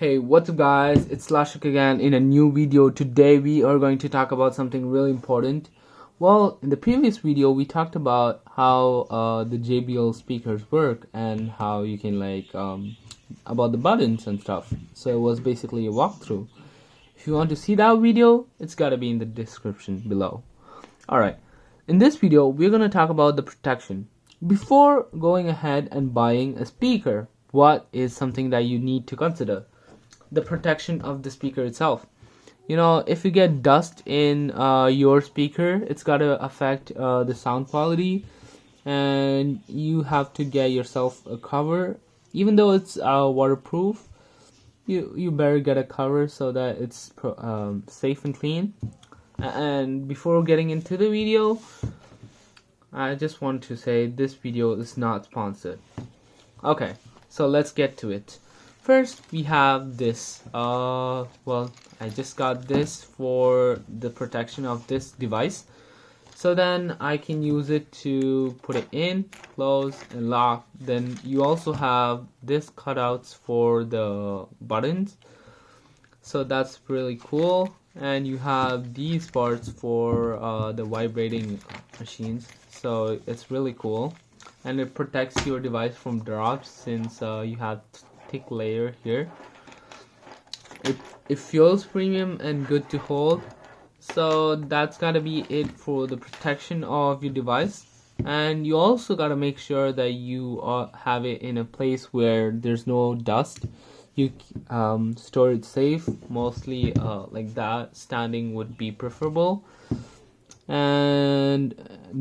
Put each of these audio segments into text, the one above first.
Hey, what's up guys, it's Laashak again in a new video. Today we are going to talk about something really important. Well, in the previous video we talked about how the JBL speakers work and how you can about the buttons and stuff. So it was basically a walkthrough. If you want to see that video, it's gotta be in the description below. Alright, in this video we're gonna talk about the protection. Before going ahead and buying a speaker, what is something that you need to consider? The protection of the speaker itself. You know, if you get dust in your speaker, it's gotta affect the sound quality, and you have to get yourself a cover. Even though it's waterproof, you better get a cover so that it's safe and clean. And before getting into the video, I just want to say this video is not sponsored. Okay, so let's get to it. First, we have this. Well, I just got this for the protection of this device. So then I can use it to put it in, close, and lock. Then you also have this cutouts for the buttons. So that's really cool. And you have these parts for the vibrating machines. So it's really cool. And it protects your device from drops since you have thick layer here. It feels premium and good to hold. So that's gotta be it for the protection of your device. And you also gotta make sure that you have it in a place where there's no dust. You store it safe, mostly like that. Standing would be preferable. And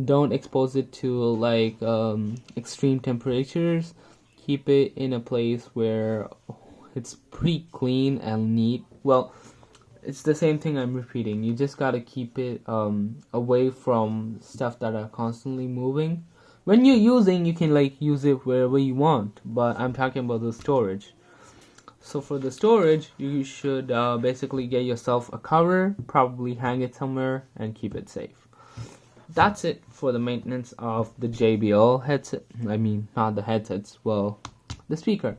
don't expose it to extreme temperatures. Keep it in a place where it's pretty clean and neat. Well, it's the same thing I'm repeating. You just gotta keep it away from stuff that are constantly moving. When you're using, you can use it wherever you want, but I'm talking about the storage. So for the storage, you should basically get yourself a cover, probably hang it somewhere, and keep it safe. That's it for the maintenance of the JBL headset. I mean, not the headsets, well, the speaker.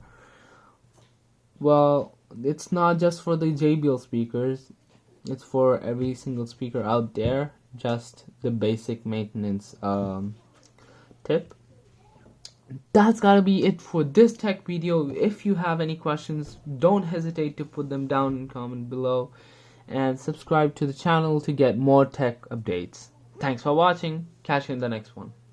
Well, it's not just for the JBL speakers, it's for every single speaker out there. Just the basic maintenance tip. That's gotta be it for this tech video. If you have any questions, don't hesitate to put them down in comment below, and subscribe to the channel to get more tech updates. Thanks for watching. Catch you in the next one.